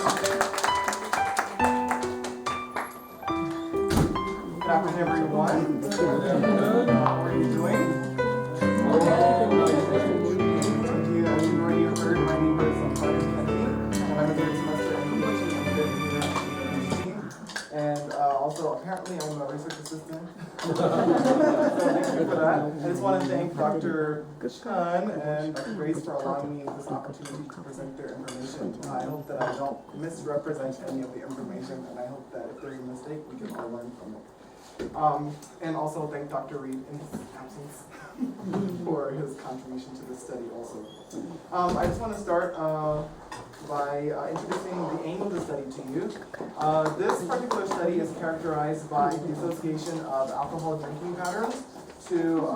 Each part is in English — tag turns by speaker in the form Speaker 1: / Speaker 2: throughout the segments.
Speaker 1: Good afternoon, everyone. How are you doing? As you already heard, my name is Harvey, and I'm a third semester English and and also apparently I'm a research assistant. So thank you for that. I just want to thank Dr. Chun and Dr. Grace for allowing me this opportunity to present their information. I hope that I don't misrepresent any of the information, and I hope that if there's a mistake, we can all learn from it. And also thank Dr. Reed in his absence for his contribution to this study also. I just want to start by introducing the aim of the study to you. This particular study is characterized by the association of alcohol drinking patterns to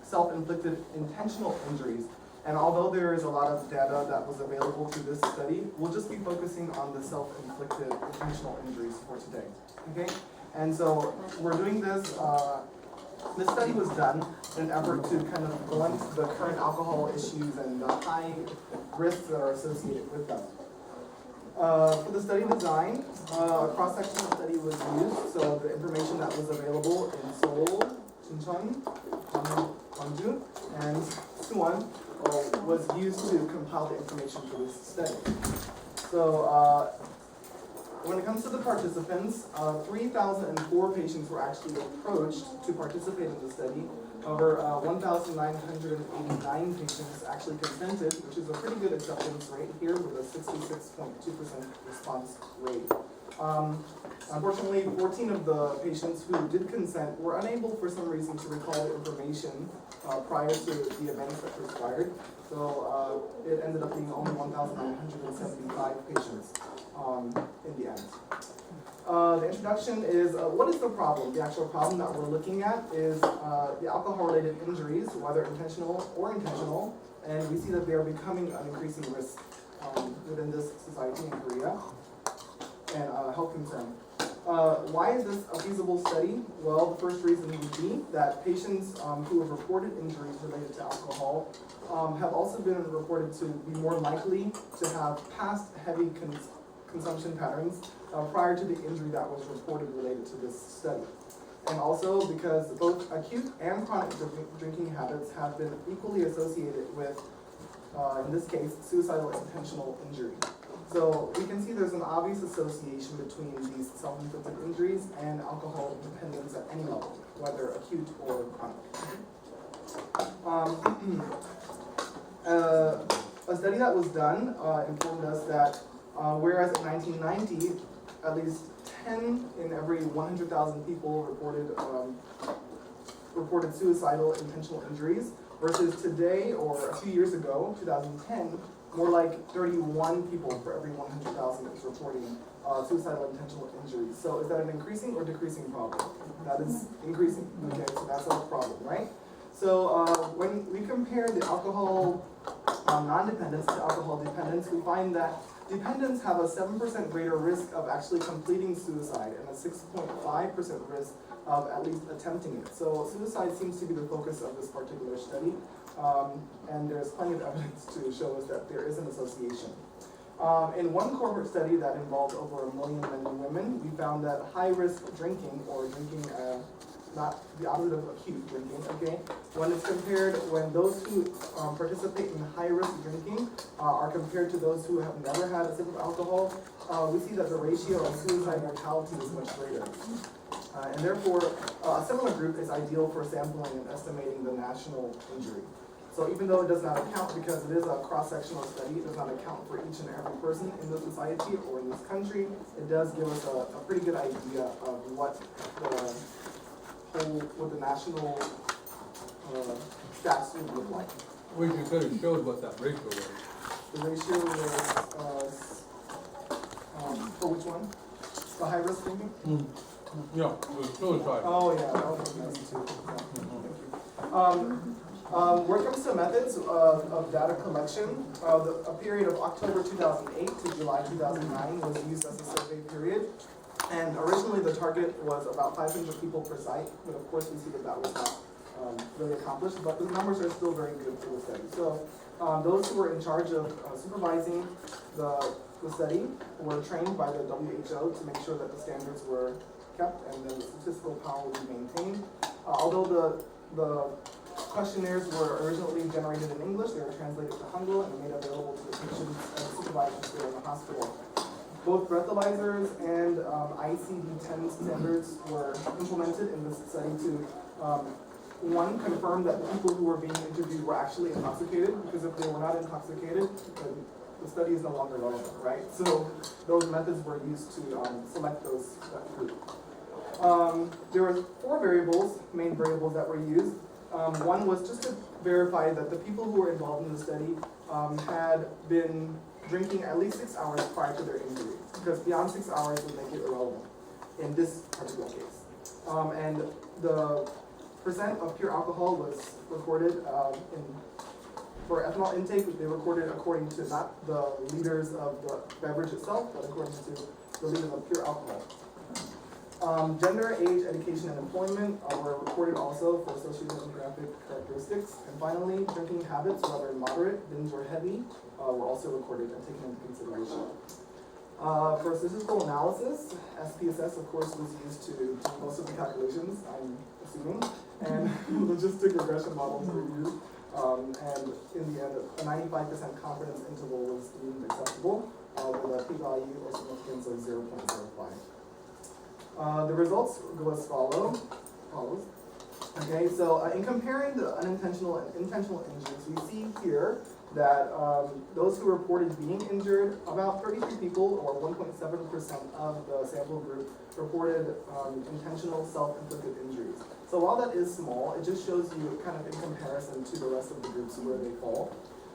Speaker 1: self-inflicted intentional injuries. And although there is a lot of data that was available to this study, we'll just be focusing on the self-inflicted intentional injuries for today. Okay? And so we're doing this, this study was done in an effort to kind of go into the current alcohol issues and the high risks that are associated with them. For the study design, a cross-sectional study was used, so the information that was available in Seoul, Chun, Gwangju, and Ruan was used to compile the information for this study. So when it comes to the participants, 3,004 patients were actually approached to participate in the study. Over 1,989 patients actually consented, which is a pretty good acceptance rate here with a 66.2% response rate. Unfortunately, 14 of the patients who did consent were unable for some reason to recall the information prior to the events that transpired. So it ended up being only 1,975 patients in the end. The introduction is, what is the problem? The actual problem that we're looking at is the alcohol-related injuries, whether intentional or intentional, and we see that they are becoming an increasing risk within this society in Korea, and a health concern. Why is this a feasible study? Well, the first reason would be that patients who have reported injuries related to alcohol have also been reported to be more likely to have past heavy consumption patterns prior to the injury that was reported related to this study. And also because both acute and chronic drinking habits have been equally associated with, in this case, suicidal intentional injury. So we can see there's an obvious association between these self-inflicted injuries and alcohol dependence at any level, whether acute or chronic. A study that was done informed us that whereas in 1990, at least 10 in every 100,000 people reported suicidal intentional injuries, versus today, or a few years ago, 2010, more like 31 people for every 100,000 is reporting suicidal intentional injuries. So is that an increasing or decreasing problem? That is increasing. Okay, so that's a problem, right? So when we compare the alcohol non-dependence to alcohol dependence, we find that dependents have a 7% greater risk of actually completing suicide and a 6.5% risk of at least attempting it. So suicide seems to be the focus of this particular study, and there's plenty of evidence to show us that there is an association. In one cohort study that involved over 1 million men and women, we found that high-risk drinking, or drinking not the opposite of acute drinking, okay? When those who participate in high-risk drinking are compared to those who have never had a sip of alcohol, we see that the ratio of suicide mortality is much greater. And therefore, a similar group is ideal for sampling and estimating the national injury. So even though it does not account, because it is a cross-sectional study, it does not account for each and every person in the society or in this country, it does give us a pretty good idea of what the national stats would look like.
Speaker 2: Well, you could have showed what that ratio was.
Speaker 1: The ratio was, for which one? The high-risk drinking?
Speaker 2: Yeah, it was suicide.
Speaker 1: Oh, yeah, that was nice too. Yeah. Thank you. When it comes to methods of data collection, a period of October 2008 to July 2009 was used as a survey period. And originally the target was about 500 people per site, but of course we see that was not really accomplished, but the numbers are still very good for the study. So those who were in charge of supervising the the study were trained by the WHO to make sure that the standards were kept and then the statistical power would be maintained. Although the questionnaires were originally generated in English, they were translated to Hangul and made available to the patients and supervisors there in the hospital. Both breathalyzers and ICD-10 standards were implemented in this study to, one, confirm that the people who were being interviewed were actually intoxicated, because if they were not intoxicated, then the study is no longer relevant, right? So those methods were used to select that group. There were 4 variables, main variables that were used. One was just to verify that the people who were involved in the study had been drinking at least 6 hours prior to their injury, because beyond 6 hours would make it irrelevant in this particular case. And the percent of pure alcohol was recorded for ethanol intake. They recorded according to not the liters of the beverage itself, but according to the liters of pure alcohol. Gender, age, education, and employment were recorded also for socio-demographic characteristics. And finally, drinking habits, whether moderate, binge, or heavy, were also recorded and taken into consideration. For statistical analysis, SPSS, of course, was used to do most of the calculations, I'm assuming, and logistic regression models were used. And in the end, a 95% confidence interval was deemed acceptable with a p-value or significance of 0.05. The results go as follows. Okay, so in comparing the unintentional and intentional injuries, we see here that those who reported being injured, about 33 people, or 1.7% of the sample group, reported intentional self-inflicted injuries. So while that is small, it just shows you kind of in comparison to the rest of the groups where they fall.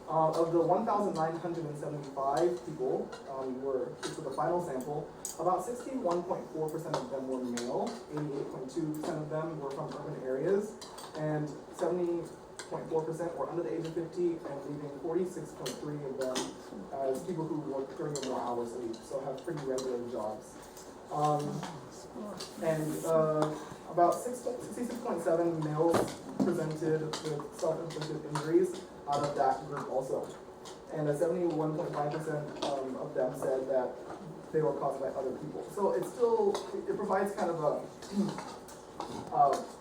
Speaker 1: Of the 1,975 people which were the final sample, about 61.4% of them were male, 88.2% of them were from urban areas, and 70.4% were under the age of 50, and leaving 46.3% of them as people who work 30 or more hours a week, so have pretty regular jobs. About 66.7 males presented with self-inflicted injuries out of that group also. And 71.5% of them said that they were caused by other people. So it provides kind of a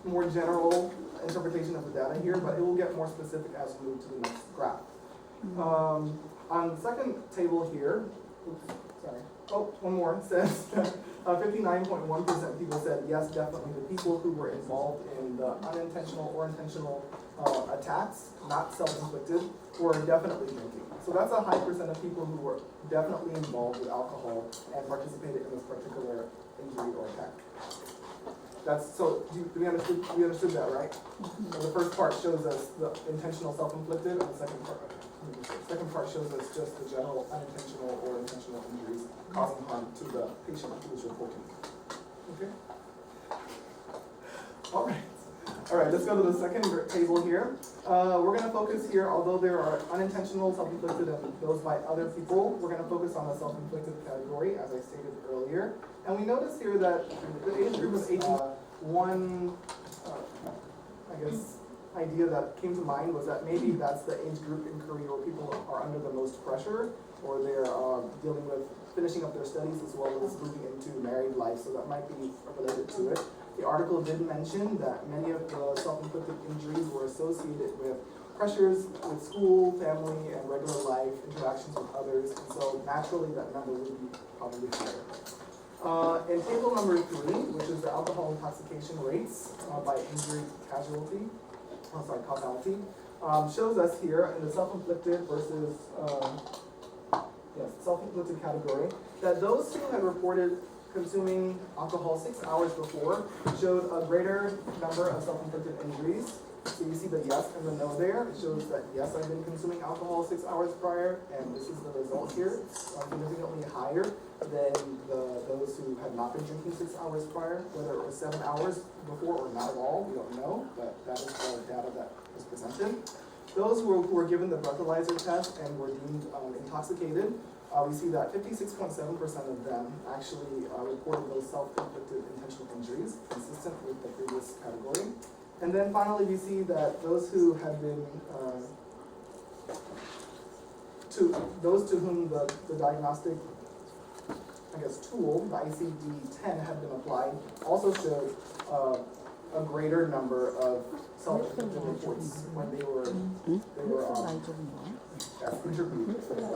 Speaker 1: more general interpretation of the data here, but it will get more specific as we move to the next graph. On the second table here, one more, says 59.1% people said yes, definitely. The people who were involved in the unintentional or intentional attacks, not self-inflicted, were definitely drinking. So that's a high percent of people who were definitely involved with alcohol and participated in this particular injury or attack. We understood that, right? So the first part shows us the intentional self-inflicted, and the second part shows us just the general unintentional or intentional injuries causing harm to the patient who was reporting. Okay? All right, let's go to the second table here. We're going to focus here, although there are unintentional self-inflicted and those by other people, we're going to focus on the self-inflicted category, as I stated earlier. And we notice here that the age group of 18, idea that came to mind was that maybe that's the age group in Korea where people are under the most pressure, or they're dealing with finishing up their studies as well as moving into married life, so that might be related to it. The article did mention that many of the self-inflicted injuries were associated with pressures with school, family, and regular life interactions with others, and so naturally that number would be probably higher. In table number 3, which is the alcohol intoxication rates by injury causality, shows us here in the self-inflicted versus self-inflicted category that those who had reported consuming alcohol 6 hours before showed a greater number of self-inflicted injuries. So you see the yes and the no there. It shows that yes, I've been consuming alcohol 6 hours prior, and this is the result here. Significantly higher than those who had not been drinking 6 hours prior. Whether it was 7 hours before or not at all, we don't know, but that is the data that was presented. Those who were given the breathalyzer test and were deemed intoxicated, we see that 56.7% of them actually reported those self-inflicted intentional injuries, consistent with the previous category. And then finally, we see that those who had been, those to whom the diagnostic tool, the ICD-10 had been applied, also showed a greater number of self-inflicted reports when they were interviewed.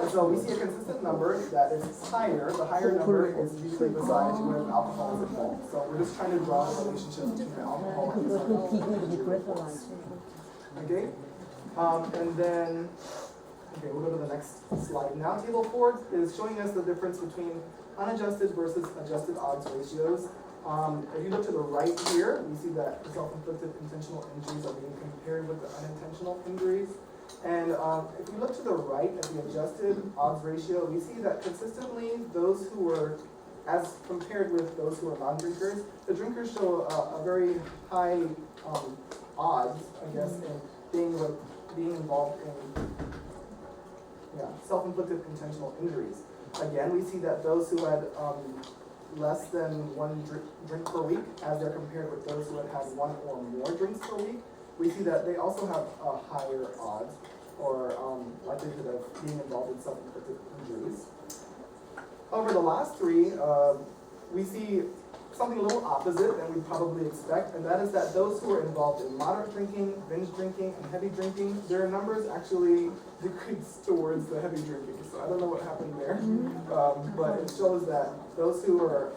Speaker 1: And so we see a consistent number that is higher. The higher number is usually besides when alcohol is involved. So we're just trying to draw a relationship between alcohol and self-inflicted reports. Okay? And then, we'll go to the next slide now. Table 4 is showing us the difference between unadjusted versus adjusted odds ratios. If you look to the right here, we see that the self-inflicted intentional injuries are being compared with the unintentional injuries. And if you look to the right at the adjusted odds ratio, we see that consistently those who were, as compared with those who are non-drinkers, the drinkers show a very high odds, I guess, in being involved in self-inflicted intentional injuries. Again, we see that those who had less than one drink per week, as they're compared with those who had had one or more drinks per week, we see that they also have a higher odds or likelihood of being involved in self-inflicted injuries. Over the last three, we see something a little opposite than we probably expect, and that is that those who are involved in moderate drinking, binge drinking, and heavy drinking, their numbers actually decrease towards the heavy drinking. So I don't know what happened there, but it shows that those who are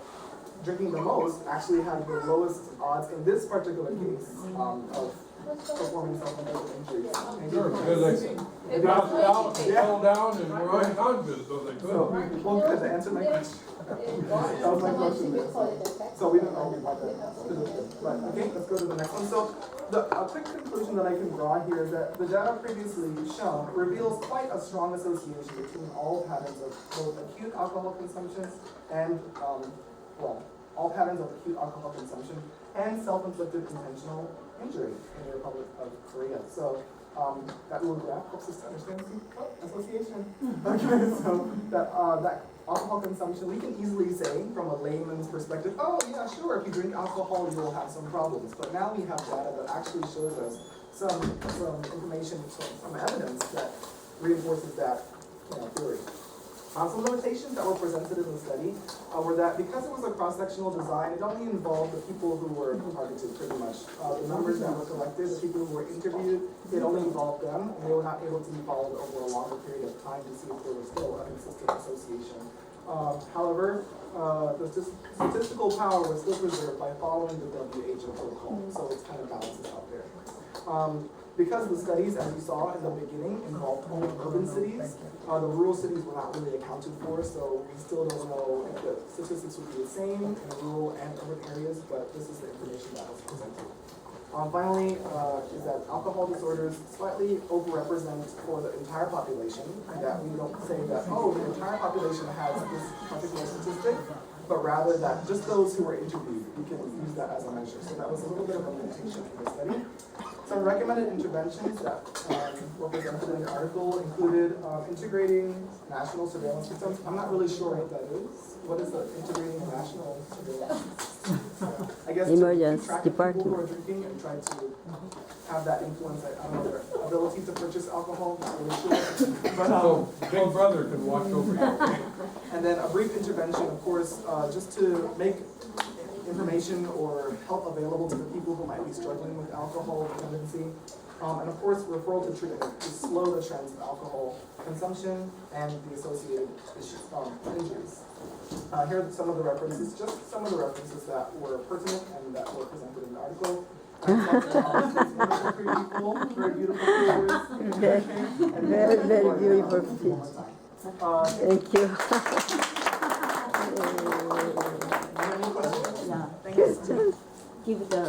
Speaker 1: drinking the most actually have the lowest odds in this particular case of performing self-inflicted injuries.
Speaker 2: Sure, because they passed out and fell down and were unconscious, so they couldn't.
Speaker 1: Well, because to answer my question. That was my question there. So we don't know about that. But okay, let's go to the next one. So a quick conclusion that I can draw here is that the data previously shown reveals quite a strong association between all patterns of both acute alcohol consumption and, all patterns of acute alcohol consumption and self-inflicted intentional injury in the Republic of Korea. So that little graph helps us to understand the association. Okay, so that alcohol consumption, we can easily say from a layman's perspective, oh yeah, sure, if you drink alcohol, you will have some problems. But now we have data that actually shows us some information, some evidence that reinforces that theory. Some limitations that were presented in the study were that because it was a cross-sectional design, it only involved the people who were targeted pretty much. The numbers that were collected, the people who were interviewed, it only involved them, and they were not able to be followed over a longer period of time to see if there was still a consistent association. However, the statistical power was still preserved by following the WHO protocol, so it's kind of balances out there. Because the studies, as you saw in the beginning, involved only urban cities, the rural cities were not really accounted for, so we still don't know if the statistics would be the same in rural and urban areas, but this is the information that was presented. Finally, is that alcohol disorders slightly overrepresent for the entire population, and that we don't say that, oh, the entire population has this particular statistic, but rather that just those who were interviewed, we can use that as a measure. So that was a little bit of a limitation for the study. Some recommended interventions that were presented in the article included integrating national surveillance systems. I'm not really sure what that is. What is the integrating national surveillance? I guess to keep track of people who are drinking and try to have that influence, I don't know, their ability to purchase alcohol, not really sure. But,
Speaker 2: So Big Brother can watch over you.
Speaker 1: and then a brief intervention, of course, just to make information or help available to the people who might be struggling with alcohol dependency. And of course, referral to treatment to slow the trends of alcohol consumption and the associated issues, injuries. Here are some of the references, just some of the references that were pertinent and that were presented in the article. Very beautiful pictures. And
Speaker 3: Very beautiful pictures. Thank you.
Speaker 1: Any questions?
Speaker 3: Yeah.
Speaker 1: Thank you.
Speaker 3: Just give the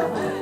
Speaker 3: information.